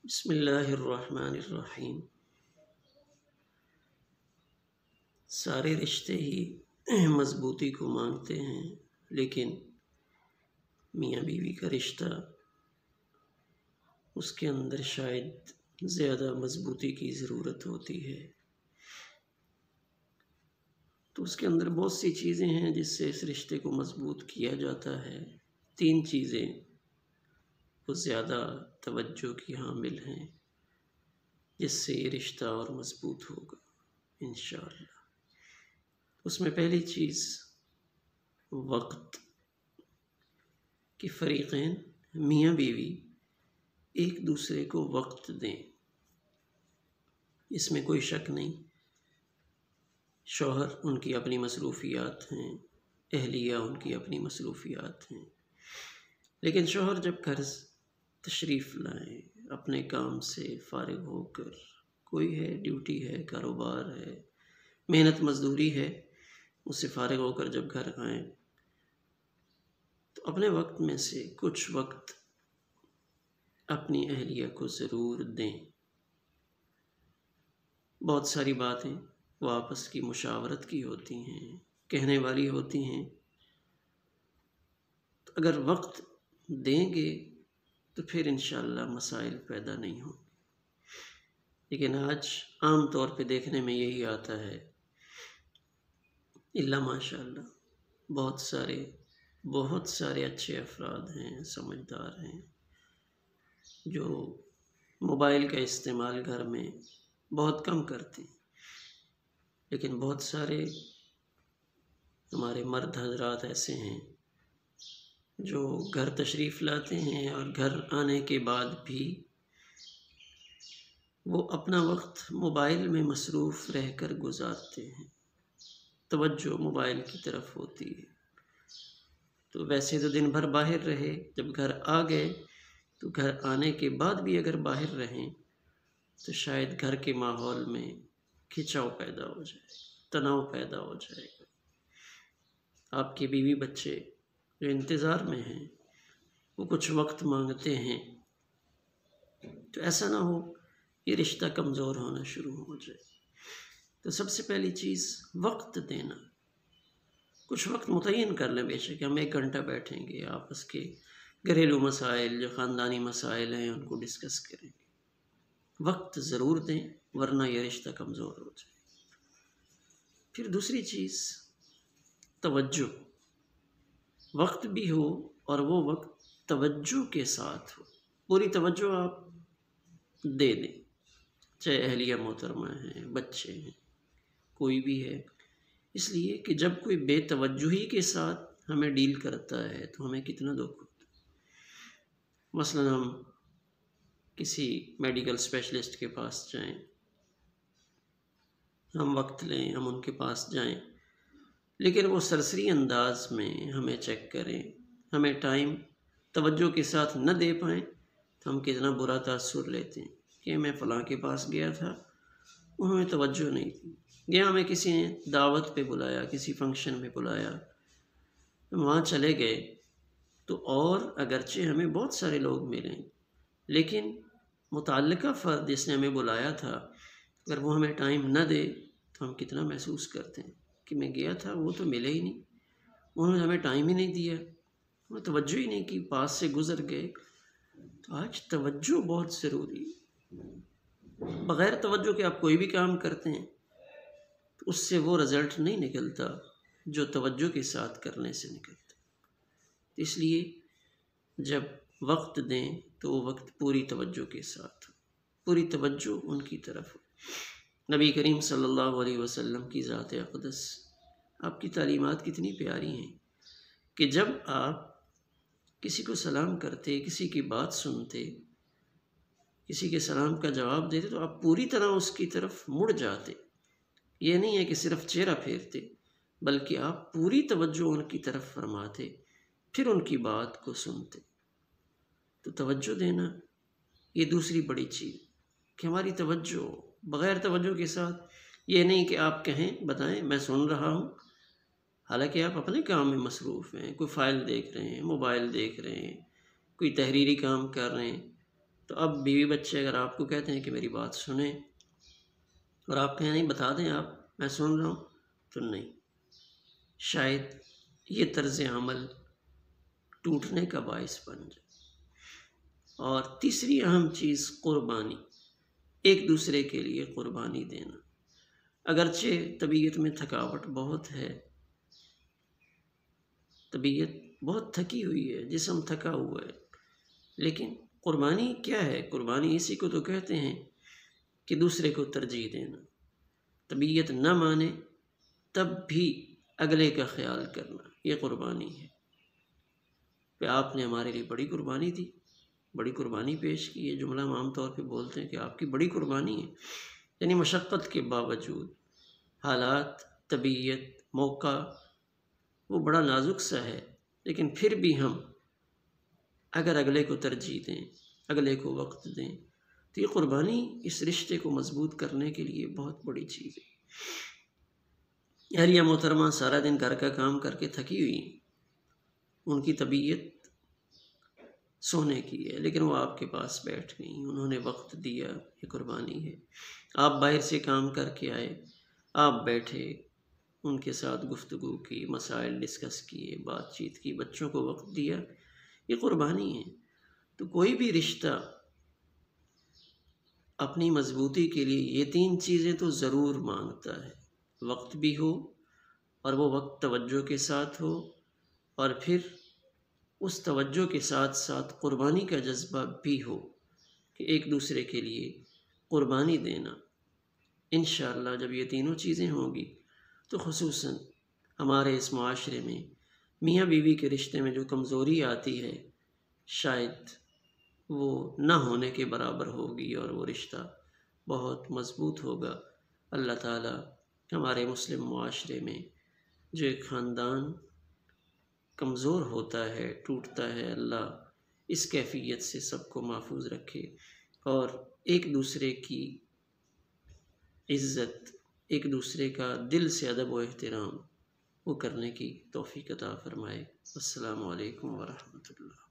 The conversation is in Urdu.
بسم اللہ الرحمن الرحیم۔ سارے رشتے ہی مضبوطی کو مانگتے ہیں، لیکن میاں بیوی کا رشتہ اس کے اندر شاید زیادہ مضبوطی کی ضرورت ہوتی ہے۔ تو اس کے اندر بہت سی چیزیں ہیں جس سے اس رشتے کو مضبوط کیا جاتا ہے۔ 3 چیزیں وہ زیادہ توجہ کی حامل ہیں جس سے یہ رشتہ اور مضبوط ہوگا انشاءاللہ۔ اس میں پہلی چیز وقت کہ فریقین میاں بیوی ایک دوسرے کو وقت دیں، اس میں کوئی شک نہیں۔ شوہر ان کی اپنی مصروفیات ہیں، اہلیہ ان کی اپنی مصروفیات ہیں، لیکن شوہر جب گھر تشریف لائیں اپنے کام سے فارغ ہو کر، کوئی ہے ڈیوٹی ہے، کاروبار ہے، محنت مزدوری ہے، اس سے فارغ ہو کر جب گھر آئیں تو اپنے وقت میں سے کچھ وقت اپنی اہلیہ کو ضرور دیں۔ بہت ساری باتیں وہ آپس کی مشاورت کی ہوتی ہیں، کہنے والی ہوتی ہیں، تو اگر وقت دیں گے تو پھر انشاءاللہ مسائل پیدا نہیں ہوں۔ لیکن آج عام طور پہ دیکھنے میں یہی آتا ہے، اللہ ماشاءاللہ بہت سارے اچھے افراد ہیں، سمجھدار ہیں، جو موبائل کا استعمال گھر میں بہت کم کرتے ہیں، لیکن بہت سارے ہمارے مرد حضرات ایسے ہیں جو گھر تشریف لاتے ہیں اور گھر آنے کے بعد بھی وہ اپنا وقت موبائل میں مصروف رہ کر گزارتے ہیں، توجہ موبائل کی طرف ہوتی ہے۔ تو ویسے تو دن بھر باہر رہے، جب گھر آ گئے تو گھر آنے کے بعد بھی اگر باہر رہیں تو شاید گھر کے ماحول میں کھچاؤ پیدا ہو جائے، تناؤ پیدا ہو جائے گا۔ آپ کے بیوی بچے جو انتظار میں ہیں وہ کچھ وقت مانگتے ہیں، تو ایسا نہ ہو یہ رشتہ کمزور ہونا شروع ہو جائے۔ تو سب سے پہلی چیز وقت دینا۔ کچھ وقت متعین کر لیں، بے شک ہم 1 گھنٹہ بیٹھیں گے، آپس کے گھریلو مسائل جو خاندانی مسائل ہیں ان کو ڈسکس کریں گے۔ وقت ضرور دیں ورنہ یہ رشتہ کمزور ہو جائے۔ پھر دوسری چیز توجہ، وقت بھی ہو اور وہ وقت توجہ کے ساتھ ہو، پوری توجہ آپ دے دیں، چاہے اہلیہ محترمہ ہیں، بچے ہیں، کوئی بھی ہے، اس لیے کہ جب کوئی بے توجہی کے ساتھ ہمیں ڈیل کرتا ہے تو ہمیں کتنا دکھ ہوتا ہے۔ مثلا ہم کسی میڈیکل اسپیشلسٹ کے پاس جائیں، ہم وقت لیں، ہم ان کے پاس جائیں، لیکن وہ سرسری انداز میں ہمیں چیک کریں، ہمیں ٹائم توجہ کے ساتھ نہ دے پائیں تو ہم کتنا برا تاثر لیتے ہیں کہ میں فلاں کے پاس گیا تھا، انہوں نے توجہ نہیں دی، گیا میں کسی نے دعوت پہ بلایا، کسی فنکشن میں بلایا، وہاں چلے گئے تو اور اگرچہ ہمیں بہت سارے لوگ ملیں لیکن متعلقہ فرد جس نے ہمیں بلایا تھا اگر وہ ہمیں ٹائم نہ دے تو ہم کتنا محسوس کرتے ہیں کہ میں گیا تھا وہ تو ملے ہی نہیں، انہوں نے ہمیں ٹائم ہی نہیں دیا، انہوں نے توجہ ہی نہیں کی، پاس سے گزر گئے۔ تو آج توجہ بہت ضروری ہے۔ بغیر توجہ کے آپ کوئی بھی کام کرتے ہیں تو اس سے وہ رزلٹ نہیں نکلتا جو توجہ کے ساتھ کرنے سے نکلتا۔ اس لیے جب وقت دیں تو وہ وقت پوری توجہ کے ساتھ ہو، پوری توجہ ان کی طرف ہو۔ نبی کریم صلی اللہ علیہ وسلم کی ذات اقدس، آپ کی تعلیمات کتنی پیاری ہیں کہ جب آپ کسی کو سلام کرتے، کسی کی بات سنتے، کسی کے سلام کا جواب دیتے تو آپ پوری طرح اس کی طرف مڑ جاتے۔ یہ نہیں ہے کہ صرف چہرہ پھیرتے بلکہ آپ پوری توجہ ان کی طرف فرماتے، پھر ان کی بات کو سنتے۔ تو توجہ دینا یہ دوسری بڑی چیز کہ ہماری توجہ بغیر توجہ کے ساتھ، یہ نہیں کہ آپ کہیں بتائیں میں سن رہا ہوں حالانکہ آپ اپنے کام میں مصروف ہیں، کوئی فائل دیکھ رہے ہیں، موبائل دیکھ رہے ہیں، کوئی تحریری کام کر رہے ہیں، تو اب بیوی بچے اگر آپ کو کہتے ہیں کہ میری بات سنیں اور آپ کہیں نہیں بتا دیں آپ میں سن رہا ہوں، تو نہیں، شاید یہ طرز عمل ٹوٹنے کا باعث بن جائے۔ اور تیسری اہم چیز قربانی، ایک دوسرے کے لیے قربانی دینا۔ اگرچہ طبیعت میں تھکاوٹ بہت ہے، طبیعت بہت تھکی ہوئی ہے، جسم تھکا ہوا ہے، لیکن قربانی کیا ہے؟ قربانی اسی کو تو کہتے ہیں کہ دوسرے کو ترجیح دینا، طبیعت نہ مانے تب بھی اگلے کا خیال کرنا، یہ قربانی ہے۔ کہ آپ نے ہمارے لیے بڑی قربانی دی، بڑی قربانی پیش کی ہے، جملہ ہم عام طور پہ بولتے ہیں کہ آپ کی بڑی قربانی ہے، یعنی مشقت کے باوجود حالات، طبیعت، موقع وہ بڑا نازک سا ہے، لیکن پھر بھی ہم اگر اگلے کو ترجیح دیں، اگلے کو وقت دیں، تو یہ قربانی اس رشتے کو مضبوط کرنے کے لیے بہت بڑی چیز ہے۔ اہلیہ محترمہ سارا دن گھر کا کام کر کے تھکی ہوئی ہیں، ان کی طبیعت سونے کی ہے، لیکن وہ آپ کے پاس بیٹھ گئیں، انہوں نے وقت دیا، یہ قربانی ہے۔ آپ باہر سے کام کر کے آئے، آپ بیٹھے، ان کے ساتھ گفتگو کی، مسائل ڈسکس کیے، بات چیت کی، بچوں کو وقت دیا، یہ قربانی ہے۔ تو کوئی بھی رشتہ اپنی مضبوطی کے لیے یہ تین چیزیں تو ضرور مانگتا ہے، وقت بھی ہو اور وہ وقت توجہ کے ساتھ ہو، اور پھر اس توجہ کے ساتھ ساتھ قربانی کا جذبہ بھی ہو کہ ایک دوسرے کے لیے قربانی دینا۔ انشاءاللہ جب یہ تینوں چیزیں ہوں گی تو خصوصاً ہمارے اس معاشرے میں میاں بیوی کے رشتے میں جو کمزوری آتی ہے شاید وہ نہ ہونے کے برابر ہوگی، اور وہ رشتہ بہت مضبوط ہوگا۔ اللہ تعالی ہمارے مسلم معاشرے میں جو ایک خاندان کمزور ہوتا ہے، ٹوٹتا ہے، اللہ اس کیفیت سے سب کو محفوظ رکھے، اور ایک دوسرے کی عزت، ایک دوسرے کا دل سے ادب و احترام وہ کرنے کی توفیق عطا فرمائے۔ السلام علیکم ورحمۃ اللہ۔